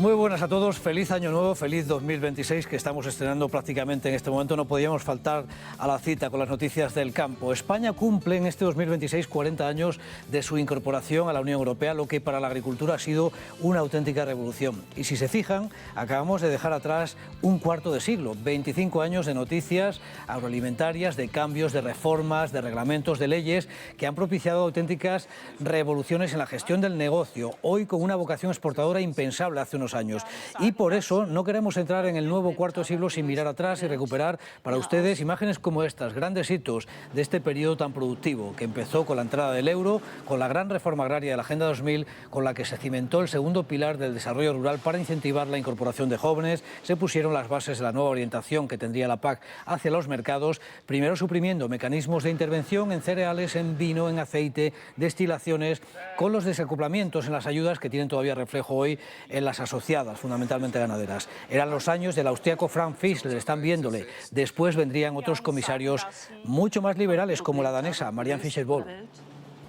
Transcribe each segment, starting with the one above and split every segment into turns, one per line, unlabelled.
Muy buenas a todos, feliz año nuevo, feliz 2026 que estamos estrenando prácticamente en este momento. No podíamos faltar a la cita con las noticias del campo. España cumple en este 2026 40 años de su incorporación a la Unión Europea, lo que para la agricultura ha sido una auténtica revolución. Y si se fijan, acabamos de dejar atrás un cuarto de siglo, 25 años de noticias agroalimentarias, de cambios, de reformas, de reglamentos, de leyes que han propiciado auténticas revoluciones en la gestión del negocio, hoy con una vocación exportadora impensable hace unos años. Y por eso no queremos entrar en el nuevo cuarto siglo sin mirar atrás y recuperar para ustedes imágenes como estas, grandes hitos de este periodo tan productivo que empezó con la entrada del euro, con la gran reforma agraria de la Agenda 2000, con la que se cimentó el segundo pilar del desarrollo rural para incentivar la incorporación de jóvenes, se pusieron las bases de la nueva orientación que tendría la PAC hacia los mercados, primero suprimiendo mecanismos de intervención en cereales, en vino, en aceite, destilaciones, con los desacoplamientos en las ayudas que tienen todavía reflejo hoy en las asociadas, fundamentalmente ganaderas. Eran los años del austríaco Frank Fischler, están viéndole. Después vendrían otros comisarios mucho más liberales, como la danesa Marianne Fischer-Boel.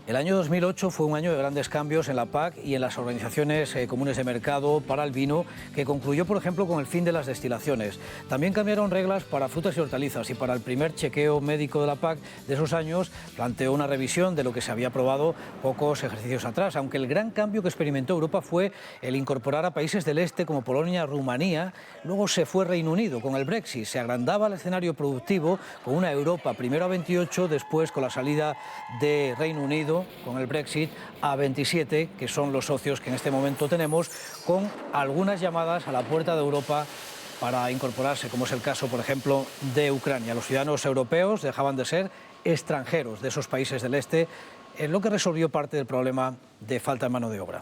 El año 2008 fue un año de grandes cambios en la PAC y en las organizaciones comunes de mercado para el vino, que concluyó, por ejemplo, con el fin de las destilaciones. También cambiaron reglas para frutas y hortalizas y para el primer chequeo médico de la PAC de esos años planteó una revisión de lo que se había aprobado pocos ejercicios atrás, aunque el gran cambio que experimentó Europa fue el incorporar a países del este como Polonia, Rumanía. Luego se fue Reino Unido con el Brexit, se agrandaba el escenario productivo con una Europa primero a 28, después con la salida de Reino Unido con el Brexit a 27, que son los socios que en este momento tenemos, con algunas llamadas a la puerta de Europa para incorporarse, como es el caso, por ejemplo, de Ucrania. Los ciudadanos europeos dejaban de ser extranjeros de esos países del este, en lo que resolvió parte del problema de falta de mano de obra.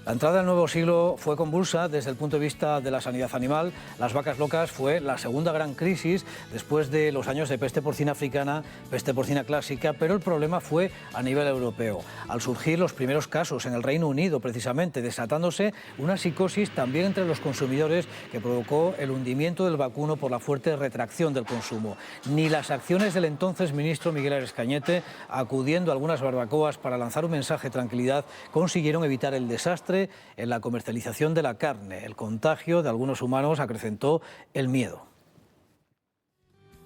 La entrada del nuevo siglo fue convulsa desde el punto de vista de la sanidad animal. Las vacas locas fue la segunda gran crisis después de los años de peste porcina africana, peste porcina clásica, pero el problema fue a nivel europeo. Al surgir los primeros casos en el Reino Unido, precisamente, desatándose una psicosis también entre los consumidores que provocó el hundimiento del vacuno por la fuerte retracción del consumo. Ni las acciones del entonces ministro Miguel Ares Cañete, acudiendo a algunas barbacoas para lanzar un mensaje de tranquilidad, consiguieron evitar el desastre en la comercialización de la carne. El contagio de algunos humanos acrecentó el miedo.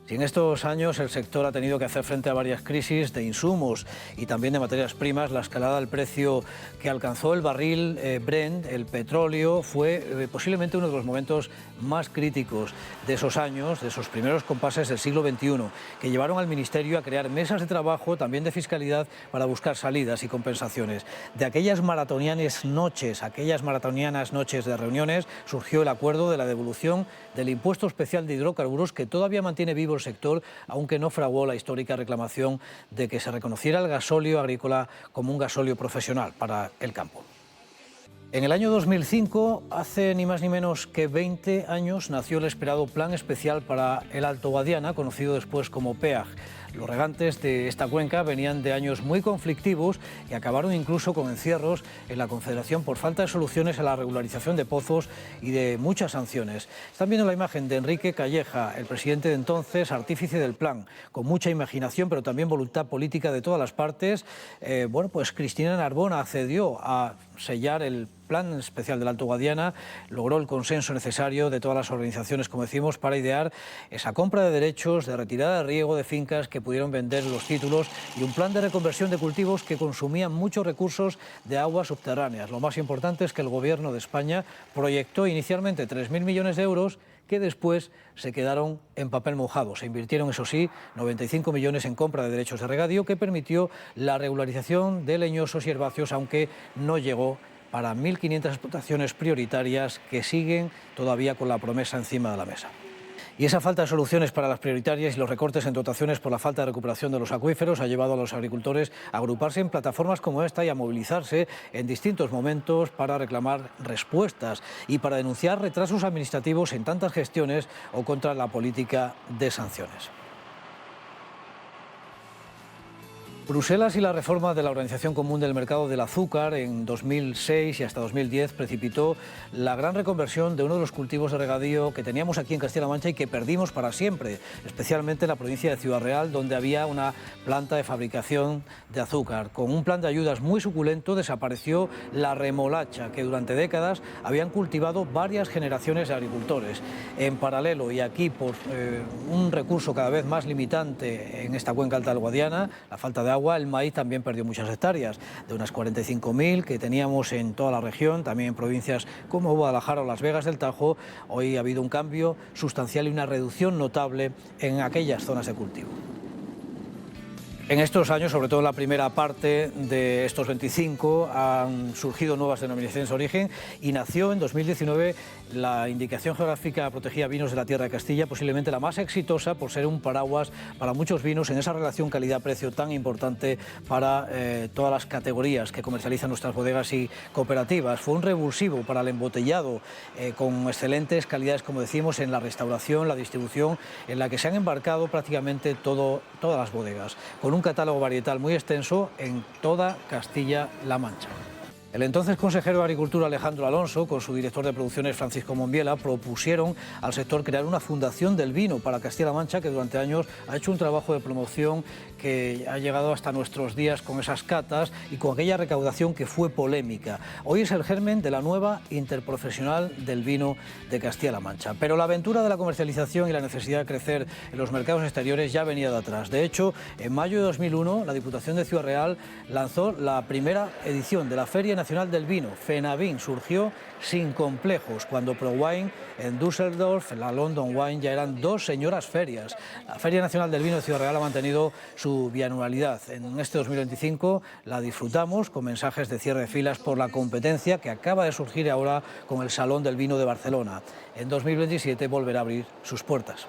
Si en estos años el sector ha tenido que hacer frente a varias crisis de insumos y también de materias primas, la escalada del precio que alcanzó el barril Brent, el petróleo, fue posiblemente uno de los momentos más críticos de esos años, de esos primeros compases del siglo XXI, que llevaron al Ministerio a crear mesas de trabajo, también de fiscalidad, para buscar salidas y compensaciones. De aquellas maratonianas noches de reuniones, surgió el acuerdo de la devolución del impuesto especial de hidrocarburos, que todavía mantiene vivo el sector, aunque no fraguó la histórica reclamación de que se reconociera el gasóleo agrícola como un gasóleo profesional para el campo. En el año 2005, hace ni más ni menos que 20 años, nació el esperado Plan Especial para el Alto Guadiana, conocido después como PEAG. Los regantes de esta cuenca venían de años muy conflictivos que acabaron incluso con encierros en la Confederación por falta de soluciones a la regularización de pozos y de muchas sanciones. Están viendo la imagen de Enrique Calleja, el presidente de entonces, artífice del plan, con mucha imaginación pero también voluntad política de todas las partes. Pues Cristina Narbona accedió a sellar el Plan Especial del Alto Guadiana, logró el consenso necesario de todas las organizaciones, como decimos, para idear esa compra de derechos, de retirada de riego de fincas que pudieron vender los títulos y un plan de reconversión de cultivos que consumían muchos recursos de aguas subterráneas. Lo más importante es que el Gobierno de España proyectó inicialmente 3.000 millones de euros que después se quedaron en papel mojado. Se invirtieron, eso sí, 95 millones en compra de derechos de regadío que permitió la regularización de leñosos y herbáceos, aunque no llegó para 1.500 explotaciones prioritarias que siguen todavía con la promesa encima de la mesa. Y esa falta de soluciones para las prioritarias y los recortes en dotaciones por la falta de recuperación de los acuíferos ha llevado a los agricultores a agruparse en plataformas como esta y a movilizarse en distintos momentos para reclamar respuestas y para denunciar retrasos administrativos en tantas gestiones o contra la política de sanciones. Bruselas y la reforma de la Organización Común del Mercado del Azúcar en 2006 y hasta 2010 precipitó la gran reconversión de uno de los cultivos de regadío que teníamos aquí en Castilla-La Mancha y que perdimos para siempre, especialmente en la provincia de Ciudad Real, donde había una planta de fabricación de azúcar. Con un plan de ayudas muy suculento desapareció la remolacha, que durante décadas habían cultivado varias generaciones de agricultores. En paralelo, y aquí por un recurso cada vez más limitante en esta cuenca alta del Guadiana, la falta de agua, el maíz también perdió muchas hectáreas, de unas 45.000 que teníamos en toda la región, también en provincias como Guadalajara o Las Vegas del Tajo. Hoy ha habido un cambio sustancial y una reducción notable en aquellas zonas de cultivo. En estos años, sobre todo en la primera parte de estos 25, han surgido nuevas denominaciones de origen y nació en 2019 la Indicación Geográfica Protegida Vinos de la Tierra de Castilla, posiblemente la más exitosa por ser un paraguas para muchos vinos en esa relación calidad-precio tan importante para todas las categorías que comercializan nuestras bodegas y cooperativas. Fue un revulsivo para el embotellado con excelentes calidades, como decimos, en la restauración, la distribución, en la que se han embarcado prácticamente todas las bodegas, con un catálogo varietal muy extenso en toda Castilla-La Mancha. El entonces consejero de Agricultura Alejandro Alonso, con su director de producciones Francisco Monbiela, propusieron al sector crear una fundación del vino para Castilla-La Mancha, que durante años ha hecho un trabajo de promoción que ha llegado hasta nuestros días con esas catas y con aquella recaudación que fue polémica. Hoy es el germen de la nueva Interprofesional del Vino de Castilla-La Mancha. Pero la aventura de la comercialización y la necesidad de crecer en los mercados exteriores ya venía de atrás. De hecho, en mayo de 2001, la Diputación de Ciudad Real lanzó la primera edición de la Feria Nacional del Vino. FENAVIN surgió sin complejos, cuando ProWine en Düsseldorf, la London Wine, ya eran dos señoras ferias. La Feria Nacional del Vino de Ciudad Real ha mantenido su bianualidad. En este 2025 la disfrutamos con mensajes de cierre de filas por la competencia que acaba de surgir ahora con el Salón del Vino de Barcelona. En 2027 volverá a abrir sus puertas.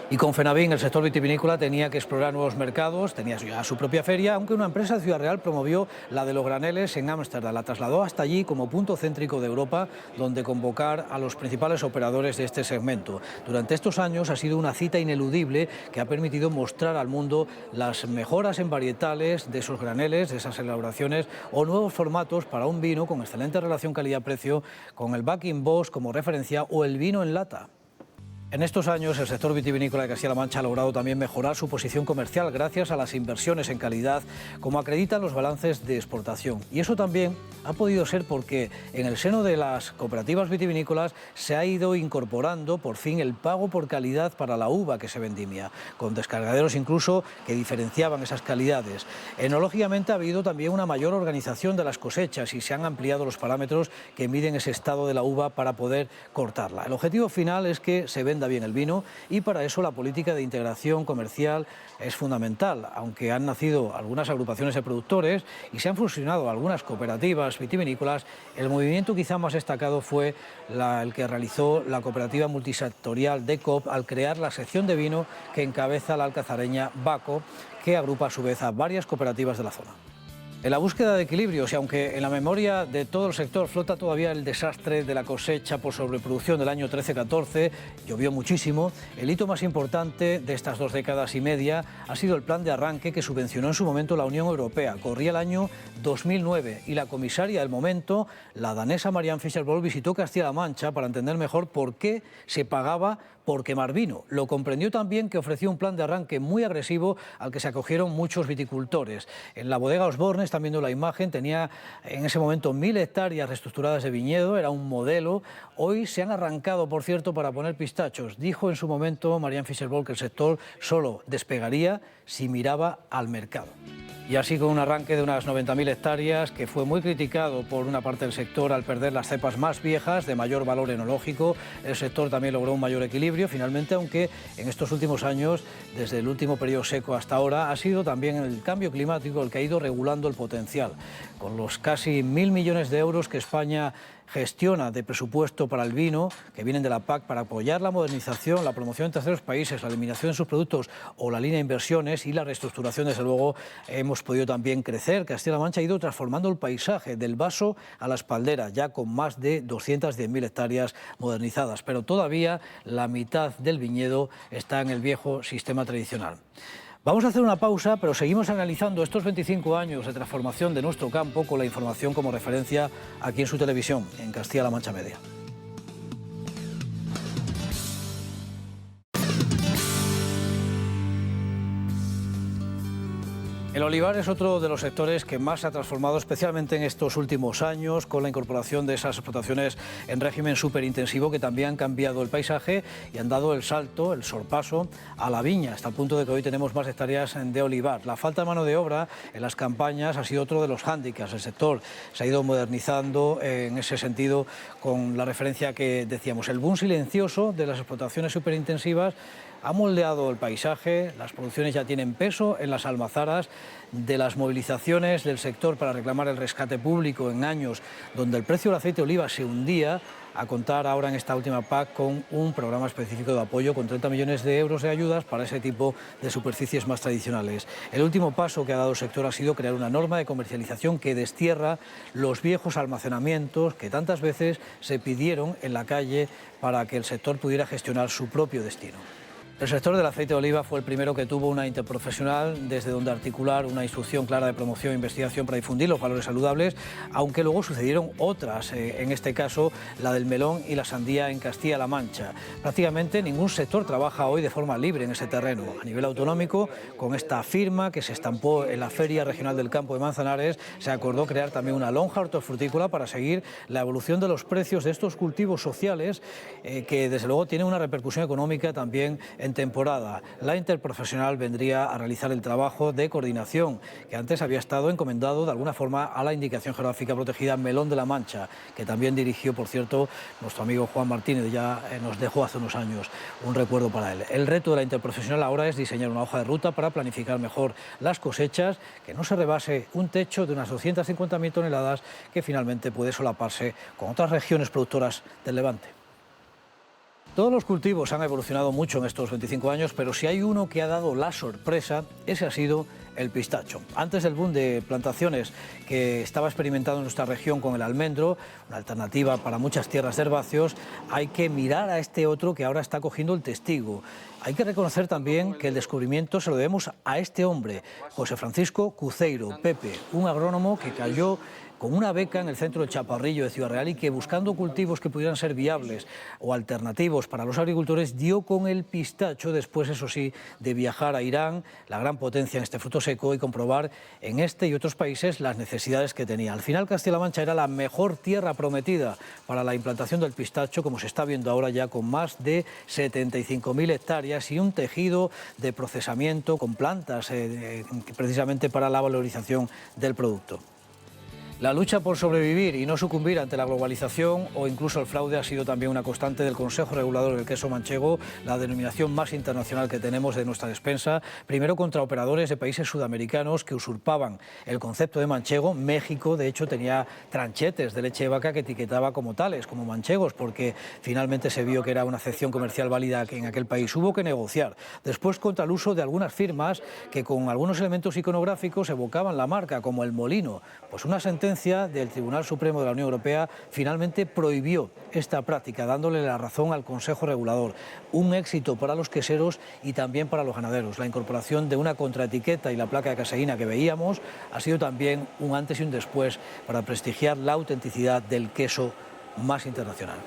Y con FENAVIN el sector vitivinícola tenía que explorar nuevos mercados, tenía ya su propia feria, aunque una empresa de Ciudad Real promovió la de los graneles en Ámsterdam, la trasladó hasta allí como punto céntrico de Europa, donde convocar a los principales operadores de este segmento. Durante estos años ha sido una cita ineludible que ha permitido mostrar al mundo las mejoras en varietales de esos graneles, de esas elaboraciones o nuevos formatos para un vino con excelente relación calidad-precio, con el Back-in-Box como referencia o el vino en lata. En estos años, el sector vitivinícola de Castilla-La Mancha ha logrado también mejorar su posición comercial gracias a las inversiones en calidad, como acreditan los balances de exportación. Y eso también ha podido ser porque en el seno de las cooperativas vitivinícolas se ha ido incorporando por fin el pago por calidad para la uva que se vendimia, con descargaderos incluso que diferenciaban esas calidades. Enológicamente ha habido también una mayor organización de las cosechas y se han ampliado los parámetros que miden ese estado de la uva para poder cortarla. El objetivo final es que se venda bien el vino y para eso la política de integración comercial es fundamental. Aunque han nacido algunas agrupaciones de productores y se han fusionado algunas cooperativas vitivinícolas, el movimiento quizá más destacado fue el que realizó la cooperativa multisectorial DECOP al crear la sección de vino que encabeza la alcazareña Baco, que agrupa a su vez a varias cooperativas de la zona. En la búsqueda de equilibrios, y aunque en la memoria de todo el sector flota todavía el desastre de la cosecha por sobreproducción del año 13-14, llovió muchísimo, el hito más importante de estas 2 décadas y media ha sido el plan de arranque que subvencionó en su momento la Unión Europea. Corría el año 2009 y la comisaria del momento, la danesa Marianne Fischer-Boel, visitó Castilla-La Mancha para entender mejor por qué se pagaba por quemar vino. Lo comprendió también que ofreció un plan de arranque muy agresivo al que se acogieron muchos viticultores. En la bodega Osborne, están viendo la imagen, tenía en ese momento 1.000 hectáreas reestructuradas de viñedo, era un modelo. Hoy se han arrancado, por cierto, para poner pistachos. Dijo en su momento Marianne Fischer-Boel que el sector solo despegaría si miraba al mercado. Y así, con un arranque de unas 90.000 hectáreas que fue muy criticado por una parte del sector al perder las cepas más viejas de mayor valor enológico, el sector también logró un mayor equilibrio finalmente, aunque en estos últimos años, desde el último periodo seco hasta ahora, ha sido también el cambio climático el que ha ido regulando el potencial. Con los casi 1.000 millones de euros que España gestiona de presupuesto para el vino, que vienen de la PAC, para apoyar la modernización, la promoción en terceros países, la eliminación de sus productos o la línea de inversiones y la reestructuración, desde luego, hemos podido también crecer. Castilla-La Mancha ha ido transformando el paisaje del vaso a la espaldera, ya con más de 210.000 hectáreas modernizadas, pero todavía la mitad del viñedo está en el viejo sistema tradicional. Vamos a hacer una pausa, pero seguimos analizando estos 25 años de transformación de nuestro campo con la información como referencia aquí en su televisión, en Castilla-La Mancha Media. El olivar es otro de los sectores que más se ha transformado, especialmente en estos últimos años, con la incorporación de esas explotaciones en régimen superintensivo que también han cambiado el paisaje y han dado el salto, el sorpaso a la viña, hasta el punto de que hoy tenemos más hectáreas de olivar. La falta de mano de obra en las campañas ha sido otro de los hándicaps. El sector se ha ido modernizando en ese sentido con la referencia que decíamos. El boom silencioso de las explotaciones superintensivas ha moldeado el paisaje, las producciones ya tienen peso en las almazaras. De las movilizaciones del sector para reclamar el rescate público en años donde el precio del aceite de oliva se hundía, a contar ahora en esta última PAC con un programa específico de apoyo con 30 millones de euros de ayudas para ese tipo de superficies más tradicionales. El último paso que ha dado el sector ha sido crear una norma de comercialización que destierra los viejos almacenamientos que tantas veces se pidieron en la calle para que el sector pudiera gestionar su propio destino. El sector del aceite de oliva fue el primero que tuvo una interprofesional desde donde articular una instrucción clara de promoción e investigación para difundir los valores saludables, aunque luego sucedieron otras, en este caso la del melón y la sandía en Castilla-La Mancha. Prácticamente ningún sector trabaja hoy de forma libre en ese terreno. A nivel autonómico, con esta firma que se estampó en la Feria Regional del Campo de Manzanares, se acordó crear también una lonja hortofrutícola para seguir la evolución de los precios de estos cultivos sociales, que desde luego tienen una repercusión económica también en temporada. La interprofesional vendría a realizar el trabajo de coordinación que antes había estado encomendado de alguna forma a la indicación geográfica protegida Melón de la Mancha, que también dirigió, por cierto, nuestro amigo Juan Martínez, ya nos dejó hace unos años, un recuerdo para él. El reto de la interprofesional ahora es diseñar una hoja de ruta para planificar mejor las cosechas, que no se rebase un techo de unas 250.000 toneladas que finalmente puede solaparse con otras regiones productoras del Levante. Todos los cultivos han evolucionado mucho en estos 25 años, pero si hay uno que ha dado la sorpresa, ese ha sido el pistacho. Antes del boom de plantaciones que estaba experimentando en nuestra región con el almendro, una alternativa para muchas tierras de herbáceos, hay que mirar a este otro que ahora está cogiendo el testigo. Hay que reconocer también que el descubrimiento se lo debemos a este hombre, José Francisco Cuceiro, Pepe, un agrónomo que cayó con una beca en el centro de Chaparrillo de Ciudad Real y que, buscando cultivos que pudieran ser viables o alternativos para los agricultores, dio con el pistacho después, eso sí, de viajar a Irán, la gran potencia en este fruto seco, y comprobar en este y otros países las necesidades que tenía. Al final, Castilla-La Mancha era la mejor tierra prometida para la implantación del pistacho, como se está viendo ahora ya con más de 75.000 hectáreas y un tejido de procesamiento con plantas precisamente para la valorización del producto. La lucha por sobrevivir y no sucumbir ante la globalización o incluso el fraude ha sido también una constante del Consejo Regulador del Queso Manchego, la denominación más internacional que tenemos de nuestra despensa, primero contra operadores de países sudamericanos que usurpaban el concepto de manchego. México, de hecho, tenía tranchetes de leche de vaca que etiquetaba como tales, como manchegos, porque finalmente se vio que era una acepción comercial válida que en aquel país hubo que negociar. Después, contra el uso de algunas firmas que con algunos elementos iconográficos evocaban la marca, como el molino. Pues una sentencia del Tribunal Supremo de la Unión Europea finalmente prohibió esta práctica, dándole la razón al Consejo Regulador. Un éxito para los queseros y también para los ganaderos. La incorporación de una contraetiqueta y la placa de caseína que veíamos ha sido también un antes y un después para prestigiar la autenticidad del queso más internacional.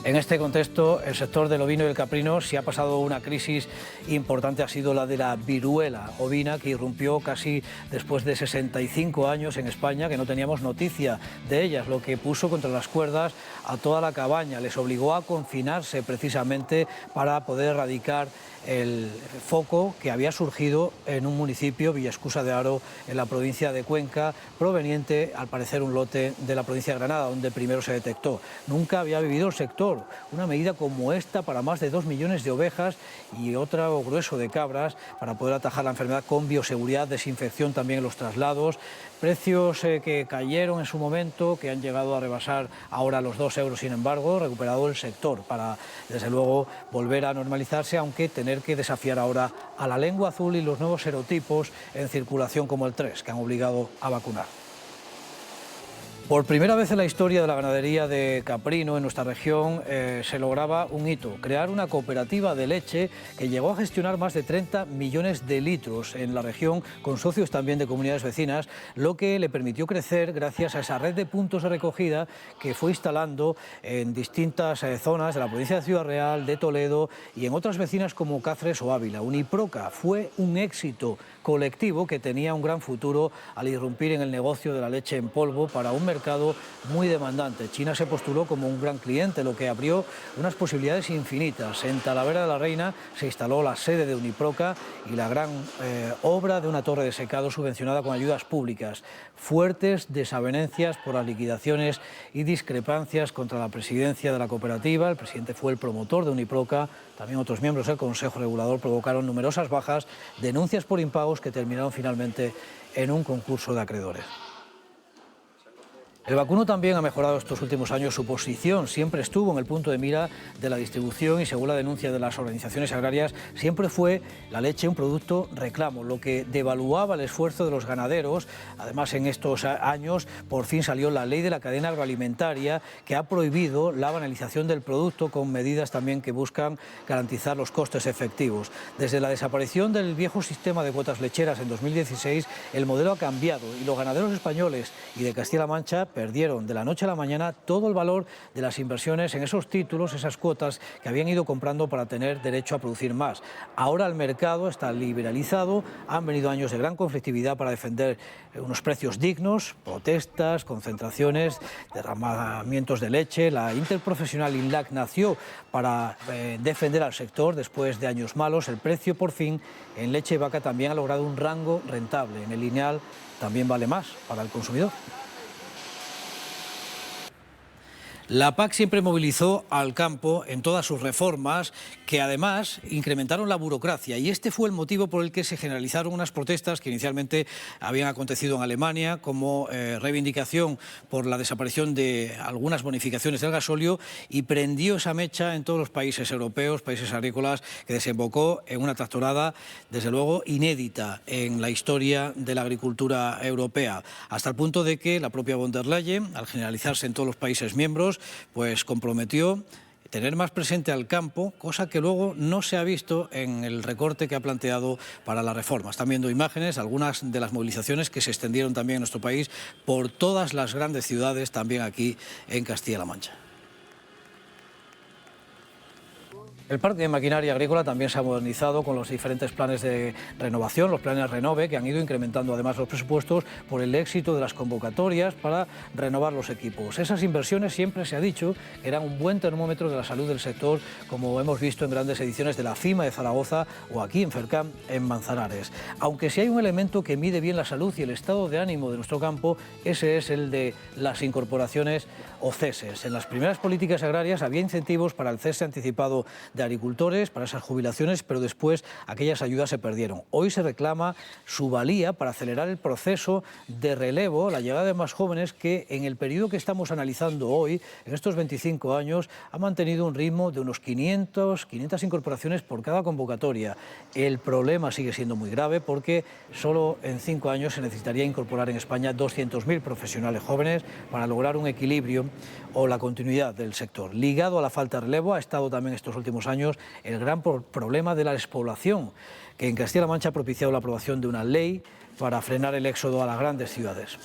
En este contexto, el sector del ovino y el caprino, si ha pasado una crisis importante, ha sido la de la viruela ovina, que irrumpió casi después de 65 años en España, que no teníamos noticia de ellas, lo que puso contra las cuerdas a toda la cabaña. Les obligó a confinarse precisamente para poder erradicar el foco que había surgido en un municipio, Villaescusa de Haro, en la provincia de Cuenca, proveniente, al parecer, un lote de la provincia de Granada, donde primero se detectó. Nunca había vivido el sector una medida como esta para más de 2 millones de ovejas y otro grueso de cabras para poder atajar la enfermedad con bioseguridad, desinfección también en los traslados. Precios que cayeron en su momento, que han llegado a rebasar ahora los 2 euros, sin embargo, recuperado el sector para, desde luego, volver a normalizarse, aunque tener que desafiar ahora a la lengua azul y los nuevos serotipos en circulación como el 3, que han obligado a vacunar. Por primera vez en la historia de la ganadería de caprino en nuestra región se lograba un hito, crear una cooperativa de leche que llegó a gestionar más de 30 millones de litros en la región, con socios también de comunidades vecinas, lo que le permitió crecer gracias a esa red de puntos de recogida que fue instalando en distintas zonas de la provincia de Ciudad Real, de Toledo y en otras vecinas como Cáceres o Ávila. Uniproca fue un éxito colectivo que tenía un gran futuro al irrumpir en el negocio de la leche en polvo para un mercado muy demandante. China se postuló como un gran cliente, lo que abrió unas posibilidades infinitas. En Talavera de la Reina se instaló la sede de Uniproca y la gran obra de una torre de secado subvencionada con ayudas públicas. Fuertes desavenencias por las liquidaciones y discrepancias contra la presidencia de la cooperativa. El presidente fue el promotor de Uniproca. También otros miembros del Consejo Regulador provocaron numerosas bajas, denuncias por impagos que terminaron finalmente en un concurso de acreedores. El vacuno también ha mejorado estos últimos años su posición, siempre estuvo en el punto de mira de la distribución y según la denuncia de las organizaciones agrarias, siempre fue la leche un producto reclamo, lo que devaluaba el esfuerzo de los ganaderos. Además, en estos años por fin salió la ley de la cadena agroalimentaria que ha prohibido la banalización del producto con medidas también que buscan garantizar los costes efectivos. Desde la desaparición del viejo sistema de cuotas lecheras en 2016, el modelo ha cambiado y los ganaderos españoles y de Castilla-La Mancha perdieron de la noche a la mañana todo el valor de las inversiones en esos títulos, esas cuotas que habían ido comprando para tener derecho a producir más. Ahora el mercado está liberalizado, han venido años de gran conflictividad para defender unos precios dignos, protestas, concentraciones, derramamientos de leche. La interprofesional INLAC nació para defender al sector después de años malos. El precio por fin en leche de vaca también ha logrado un rango rentable. En el lineal también vale más para el consumidor. La PAC siempre movilizó al campo en todas sus reformas, que además incrementaron la burocracia, y este fue el motivo por el que se generalizaron unas protestas que inicialmente habían acontecido en Alemania como reivindicación por la desaparición de algunas bonificaciones del gasóleo, y prendió esa mecha en todos los países europeos, países agrícolas, que desembocó en una tractorada, desde luego, inédita en la historia de la agricultura europea, hasta el punto de que la propia von der Leyen, al generalizarse en todos los países miembros, pues comprometió tener más presente al campo, cosa que luego no se ha visto en el recorte que ha planteado para las reformas. Están viendo imágenes, algunas de las movilizaciones que se extendieron también en nuestro país por todas las grandes ciudades, también aquí en Castilla-La Mancha. El parque de maquinaria agrícola también se ha modernizado con los diferentes planes de renovación, los planes Renove, que han ido incrementando además los presupuestos por el éxito de las convocatorias para renovar los equipos. Esas inversiones siempre se ha dicho que eran un buen termómetro de la salud del sector, como hemos visto en grandes ediciones de la FIMA de Zaragoza o aquí en Fercam, en Manzanares. Aunque si hay un elemento que mide bien la salud y el estado de ánimo de nuestro campo, ese es el de las incorporaciones o ceses. En las primeras políticas agrarias había incentivos para el cese anticipado de agricultores, para esas jubilaciones, pero después aquellas ayudas se perdieron. Hoy se reclama su valía para acelerar el proceso de relevo, la llegada de más jóvenes que en el periodo que estamos analizando hoy, en estos 25 años, ha mantenido un ritmo de unos 500 incorporaciones por cada convocatoria. El problema sigue siendo muy grave porque solo en 5 años se necesitaría incorporar en España 200.000 profesionales jóvenes para lograr un equilibrio o la continuidad del sector. Ligado a la falta de relevo ha estado también estos últimos años el gran problema de la despoblación, que en Castilla-La Mancha ha propiciado la aprobación de una ley para frenar el éxodo a las grandes ciudades.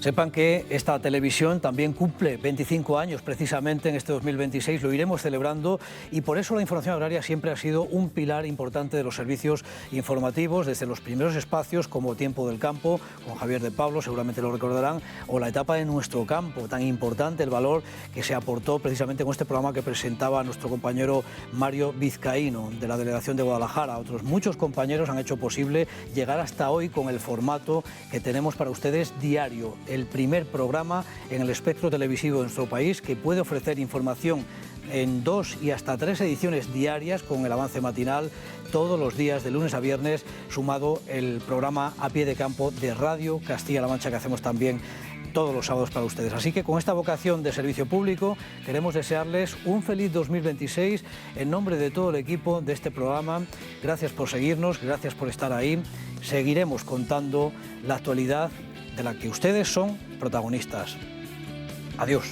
Sepan que esta televisión también cumple 25 años precisamente en este 2026, lo iremos celebrando, y por eso la información agraria siempre ha sido un pilar importante de los servicios informativos, desde los primeros espacios como Tiempo del Campo, con Javier de Pablo, seguramente lo recordarán, o la etapa de Nuestro Campo, tan importante el valor que se aportó precisamente con este programa que presentaba nuestro compañero Mario Vizcaíno, de la Delegación de Guadalajara. Otros muchos compañeros han hecho posible llegar hasta hoy con el formato que tenemos para ustedes diario, el primer programa en el espectro televisivo de nuestro país que puede ofrecer información en 2 y hasta 3 ediciones diarias con el avance matinal todos los días de lunes a viernes, sumado el programa A Pie de Campo de Radio Castilla-La Mancha que hacemos también todos los sábados para ustedes. Así que con esta vocación de servicio público queremos desearles un feliz 2026 en nombre de todo el equipo de este programa. Gracias por seguirnos, gracias por estar ahí. Seguiremos contando la actualidad de la que ustedes son protagonistas. Adiós.